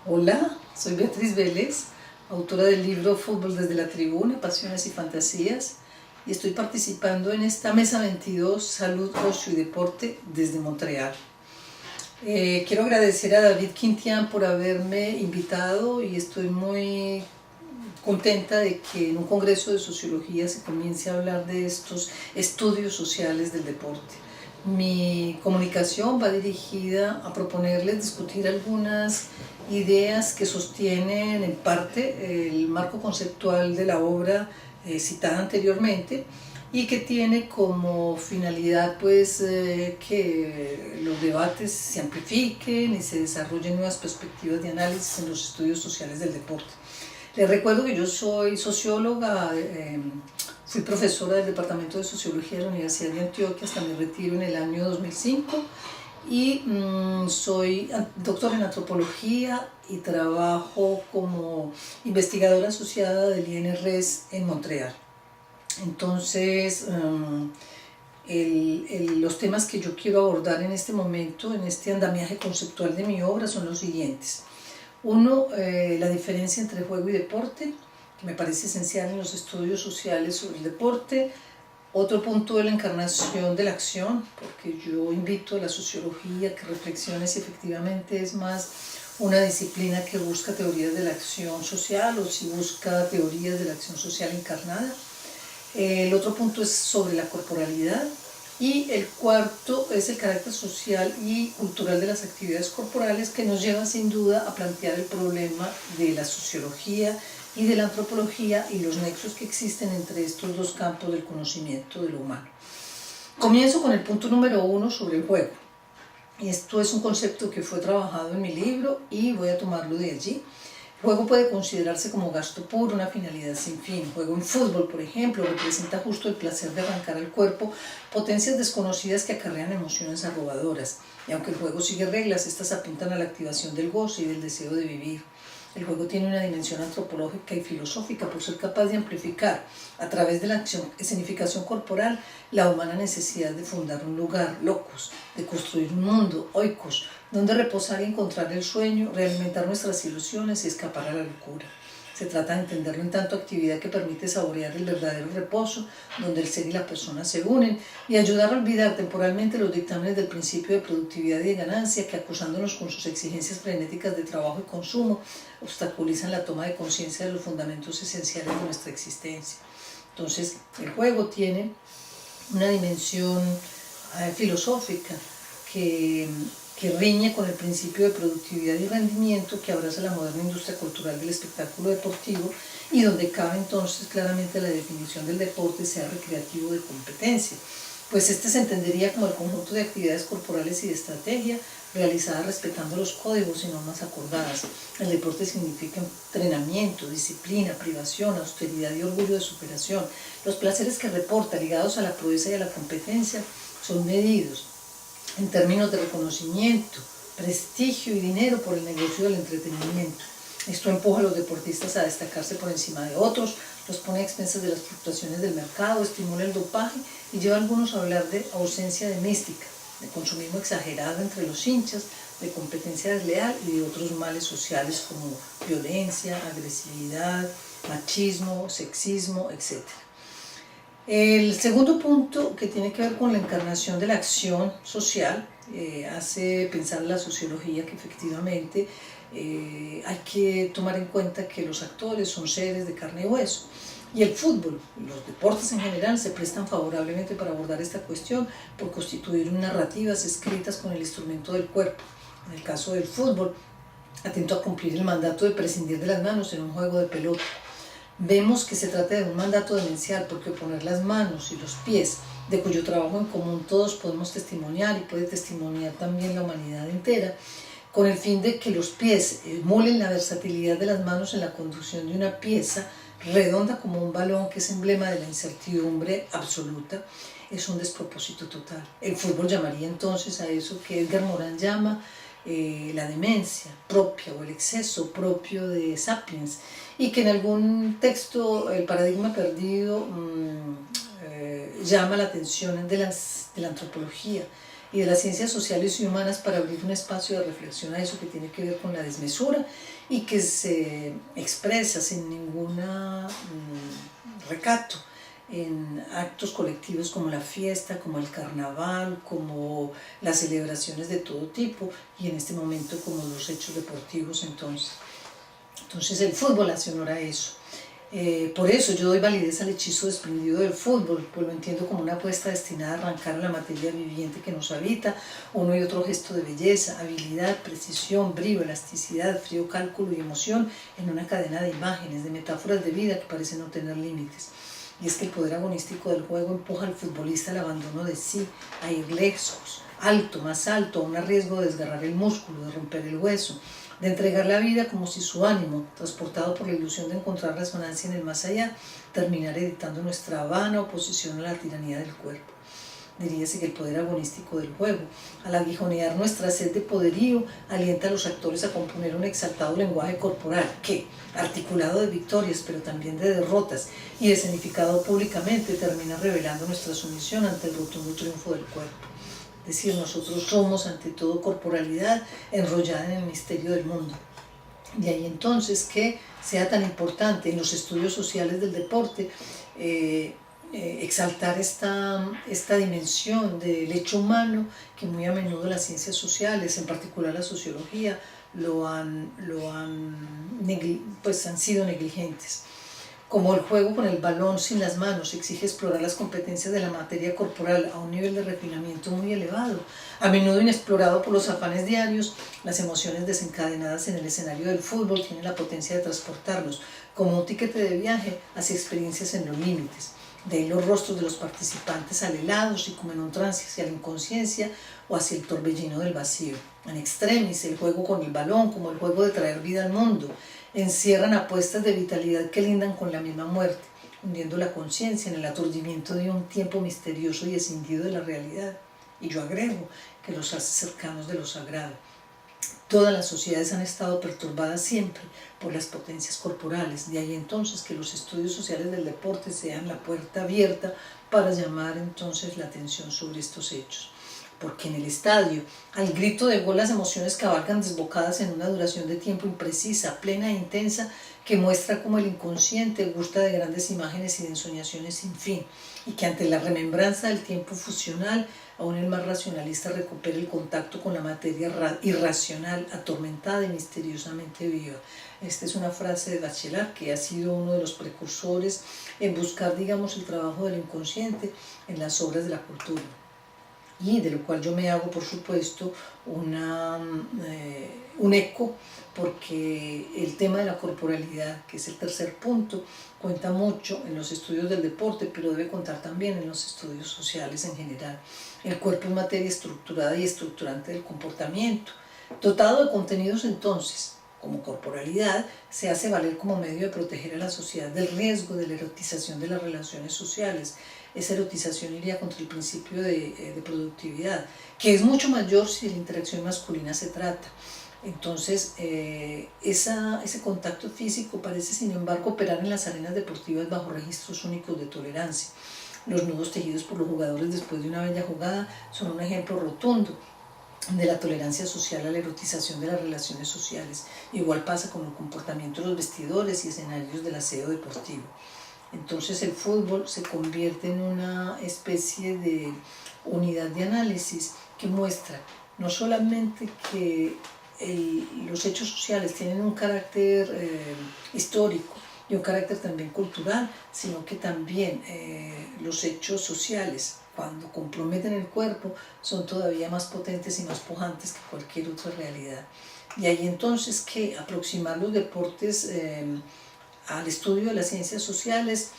Hola, soy Beatriz Vélez, autora del libro Fútbol desde la Tribuna, Pasiones y Fantasías, y estoy participando en esta Mesa 22, Salud, Ocio y Deporte desde Montreal. Quiero agradecer a David Quintián por haberme invitado y estoy muy contenta de que en un congreso de sociología se comience a hablar de estos estudios sociales del deporte. Mi comunicación va dirigida a proponerles discutir algunas ideas que sostienen en parte el marco conceptual de la obra citada anteriormente y que tiene como finalidad que los debates se amplifiquen y se desarrollen nuevas perspectivas de análisis en los estudios sociales del deporte. Les recuerdo que yo soy socióloga, fui profesora del Departamento de Sociología de la Universidad de Antioquia hasta mi retiro en el año 2005 y soy doctora en antropología y trabajo como investigadora asociada del INRS en Montreal. Entonces, los temas que yo quiero abordar en este momento, en este andamiaje conceptual de mi obra, son los siguientes. Uno, la diferencia entre juego y deporte, que me parece esencial en los estudios sociales sobre el deporte. Otro punto de la encarnación de la acción, porque yo invito a la sociología que reflexione si efectivamente es más una disciplina que busca teorías de la acción social o si busca teorías de la acción social encarnada. El otro punto es sobre la corporalidad. Y el cuarto es el carácter social y cultural de las actividades corporales, que nos lleva sin duda a plantear el problema de la sociología y de la antropología y los nexos que existen entre estos dos campos del conocimiento de lo humano. Comienzo con el punto número 1 sobre el juego. Esto es un concepto que fue trabajado en mi libro y voy a tomarlo de allí. El juego puede considerarse como gasto puro, una finalidad sin fin. Juego en fútbol, por ejemplo, representa justo el placer de arrancar al cuerpo potencias desconocidas que acarrean emociones arrobadoras. Y aunque el juego sigue reglas, estas apuntan a la activación del goce y del deseo de vivir. El juego tiene una dimensión antropológica y filosófica por ser capaz de amplificar, a través de la escenificación corporal, la humana necesidad de fundar un lugar, locus, de construir un mundo, oikos, donde reposar y encontrar el sueño, realimentar nuestras ilusiones y escapar a la locura. Se trata de entenderlo en tanto actividad que permite saborear el verdadero reposo, donde el ser y la persona se unen, y ayudar a olvidar temporalmente los dictámenes del principio de productividad y de ganancia que, acusándonos con sus exigencias frenéticas de trabajo y consumo, obstaculizan la toma de conciencia de los fundamentos esenciales de nuestra existencia. Entonces, el juego tiene una dimensión filosófica que riñe con el principio de productividad y rendimiento que abraza la moderna industria cultural del espectáculo deportivo y donde cabe entonces claramente la definición del deporte, sea recreativo de competencia. Pues este se entendería como el conjunto de actividades corporales y de estrategia realizadas respetando los códigos y normas acordadas. El deporte significa entrenamiento, disciplina, privación, austeridad y orgullo de superación. Los placeres que reporta ligados a la proeza y a la competencia son medidos en términos de reconocimiento, prestigio y dinero por el negocio del entretenimiento. Esto empuja a los deportistas a destacarse por encima de otros, los pone a expensas de las fluctuaciones del mercado, estimula el dopaje y lleva a algunos a hablar de ausencia de mística, de consumismo exagerado entre los hinchas, de competencia desleal y de otros males sociales como violencia, agresividad, machismo, sexismo, etc. El segundo punto, que tiene que ver con la encarnación de la acción social, hace pensar la sociología que efectivamente hay que tomar en cuenta que los actores son seres de carne y hueso. Y el fútbol, los deportes en general, se prestan favorablemente para abordar esta cuestión por constituir narrativas escritas con el instrumento del cuerpo. En el caso del fútbol, atento a cumplir el mandato de prescindir de las manos en un juego de pelota. Vemos que se trata de un mandato demencial porque poner las manos y los pies, de cuyo trabajo en común todos podemos testimoniar y puede testimoniar también la humanidad entera, con el fin de que los pies emulen la versatilidad de las manos en la conducción de una pieza redonda como un balón que es emblema de la incertidumbre absoluta, es un despropósito total. El fútbol llamaría entonces a eso que Edgar Morin llama la demencia propia o el exceso propio de Sapiens, y que en algún texto, El paradigma perdido, llama la atención de la antropología. y de las ciencias sociales y humanas para abrir un espacio de reflexión a eso que tiene que ver con la desmesura y que se expresa sin ningún recato en actos colectivos como la fiesta, como el carnaval, como las celebraciones de todo tipo y en este momento como los hechos deportivos. Entonces el fútbol hace honor a eso. Por eso yo doy validez al hechizo desprendido del fútbol, pues lo entiendo como una apuesta destinada a arrancar a la materia viviente que nos habita, uno y otro gesto de belleza, habilidad, precisión, brío, elasticidad, frío cálculo y emoción en una cadena de imágenes, de metáforas de vida que parecen no tener límites. Y es que el poder agonístico del juego empuja al futbolista al abandono de sí, a ir lejos, alto, más alto, a un riesgo de desgarrar el músculo, de romper el hueso, de entregar la vida como si su ánimo, transportado por la ilusión de encontrar resonancia en el más allá, terminara dictando nuestra vana oposición a la tiranía del cuerpo. Diríase que el poder agonístico del juego, al aguijonear nuestra sed de poderío, alienta a los actores a componer un exaltado lenguaje corporal que, articulado de victorias pero también de derrotas y escenificado públicamente, termina revelando nuestra sumisión ante el rotundo triunfo del cuerpo. Es decir, nosotros somos ante todo corporalidad enrollada en el misterio del mundo. De ahí entonces que sea tan importante en los estudios sociales del deporte exaltar esta dimensión del hecho humano que muy a menudo las ciencias sociales, en particular la sociología, han sido negligentes. Como el juego con el balón sin las manos exige explorar las competencias de la materia corporal a un nivel de refinamiento muy elevado, a menudo inexplorado por los afanes diarios, las emociones desencadenadas en el escenario del fútbol tienen la potencia de transportarlos como un tiquete de viaje hacia experiencias en los límites. De ahí los rostros de los participantes alelados y como en un trance hacia la inconsciencia o hacia el torbellino del vacío. En extremis, el juego con el balón, como el juego de traer vida al mundo, encierran apuestas de vitalidad que lindan con la misma muerte, hundiendo la conciencia en el aturdimiento de un tiempo misterioso y escindido de la realidad. Y yo agrego que los hace cercanos de lo sagrado. Todas las sociedades han estado perturbadas siempre por las potencias corporales, de ahí entonces que los estudios sociales del deporte sean la puerta abierta para llamar entonces la atención sobre estos hechos. Porque en el estadio, al grito de gol, las emociones cabalgan desbocadas en una duración de tiempo imprecisa, plena e intensa, que muestra cómo el inconsciente gusta de grandes imágenes y de ensoñaciones sin fin, y que ante la remembranza del tiempo fusional, aún el más racionalista recupera el contacto con la materia irracional, atormentada y misteriosamente viva. Esta es una frase de Bachelard, que ha sido uno de los precursores en buscar, digamos, el trabajo del inconsciente en las obras de la cultura. Y de lo cual yo me hago, por supuesto, un eco, porque el tema de la corporalidad, que es el tercer punto, cuenta mucho en los estudios del deporte, pero debe contar también en los estudios sociales en general. El cuerpo es materia estructurada y estructurante del comportamiento. Dotado de contenidos entonces, como corporalidad, se hace valer como medio de proteger a la sociedad del riesgo de la erotización de las relaciones sociales. Esa erotización iría contra el principio de productividad, que es mucho mayor si de la interacción masculina se trata. Entonces, ese contacto físico parece, sin embargo, operar en las arenas deportivas bajo registros únicos de tolerancia. Los nudos tejidos por los jugadores después de una bella jugada son un ejemplo rotundo de la tolerancia social a la erotización de las relaciones sociales. Igual pasa con el comportamiento de los vestidores y escenarios del aseo deportivo. Entonces el fútbol se convierte en una especie de unidad de análisis que muestra no solamente que los hechos sociales tienen un carácter histórico y un carácter también cultural, sino que también los hechos sociales, cuando comprometen el cuerpo, son todavía más potentes y más pujantes que cualquier otra realidad. Y ahí entonces que aproximar los deportes al estudio de las ciencias sociales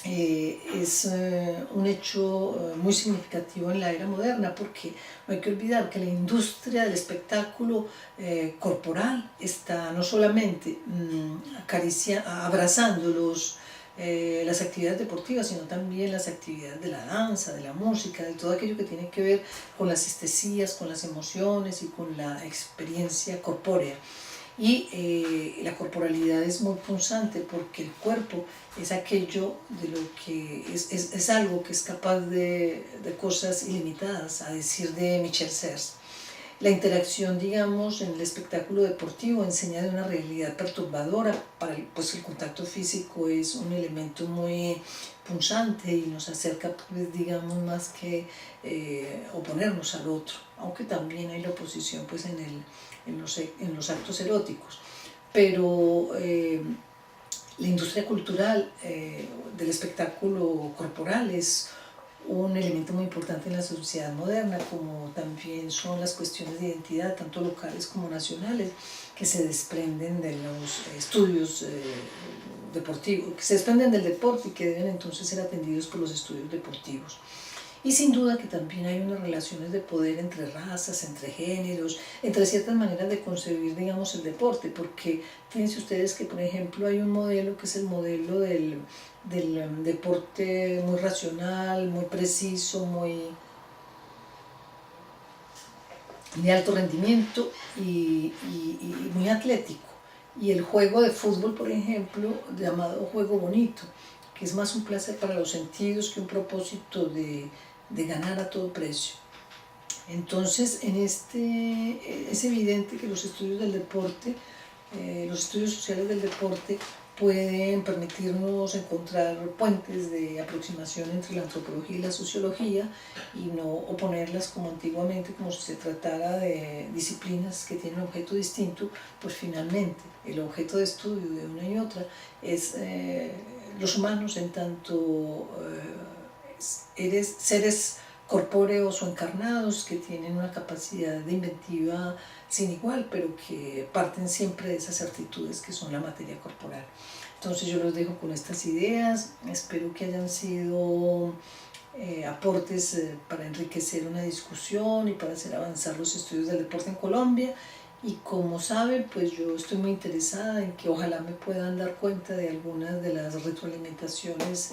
es un hecho muy significativo en la era moderna, porque no hay que olvidar que la industria del espectáculo corporal está no solamente abrazando las actividades deportivas, sino también las actividades de la danza, de la música, de todo aquello que tiene que ver con las estesías, con las emociones y con la experiencia corpórea. Y la corporalidad es muy punzante porque el cuerpo es aquello de lo que es algo que es capaz de cosas ilimitadas, a decir de Michel Serres. La interacción, digamos, en el espectáculo deportivo enseña de una realidad perturbadora, pues el contacto físico es un elemento muy punzante y nos acerca, pues, digamos, más que oponernos al otro, aunque también hay la oposición pues, en los actos eróticos. Pero la industria cultural del espectáculo corporal es un elemento muy importante en la sociedad moderna, como también son las cuestiones de identidad, tanto locales como nacionales, que se desprenden de los estudios deportivos, que se desprenden del deporte y que deben entonces ser atendidos por los estudios deportivos. Y sin duda que también hay unas relaciones de poder entre razas, entre géneros, entre ciertas maneras de concebir, digamos, el deporte, porque fíjense ustedes que, por ejemplo, hay un modelo que es el modelo del deporte muy racional, muy preciso, muy de alto rendimiento y muy atlético. Y el juego de fútbol, por ejemplo, llamado juego bonito, que es más un placer para los sentidos que un propósito de ganar a todo precio. Entonces, es evidente que los estudios del deporte, los estudios sociales del deporte, pueden permitirnos encontrar puentes de aproximación entre la antropología y la sociología y no oponerlas como antiguamente, como si se tratara de disciplinas que tienen un objeto distinto, pues finalmente el objeto de estudio de una y otra es los humanos en tanto seres corpóreos o encarnados que tienen una capacidad de inventiva sin igual, pero que parten siempre de esas certitudes que son la materia corporal. Entonces yo los dejo con estas ideas, espero que hayan sido aportes para enriquecer una discusión y para hacer avanzar los estudios del deporte en Colombia. Y como saben, pues yo estoy muy interesada en que ojalá me puedan dar cuenta de algunas de las retroalimentaciones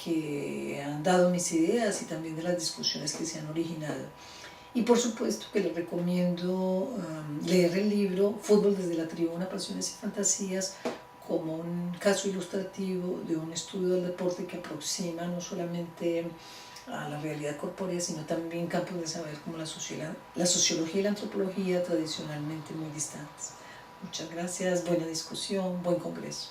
que han dado mis ideas y también de las discusiones que se han originado. Y por supuesto que les recomiendo leer el libro Fútbol desde la tribuna, pasiones y fantasías, como un caso ilustrativo de un estudio del deporte que aproxima no solamente a la realidad corpórea, sino también campos de saber como la sociología y la antropología tradicionalmente muy distantes. Muchas gracias, buena discusión, buen congreso.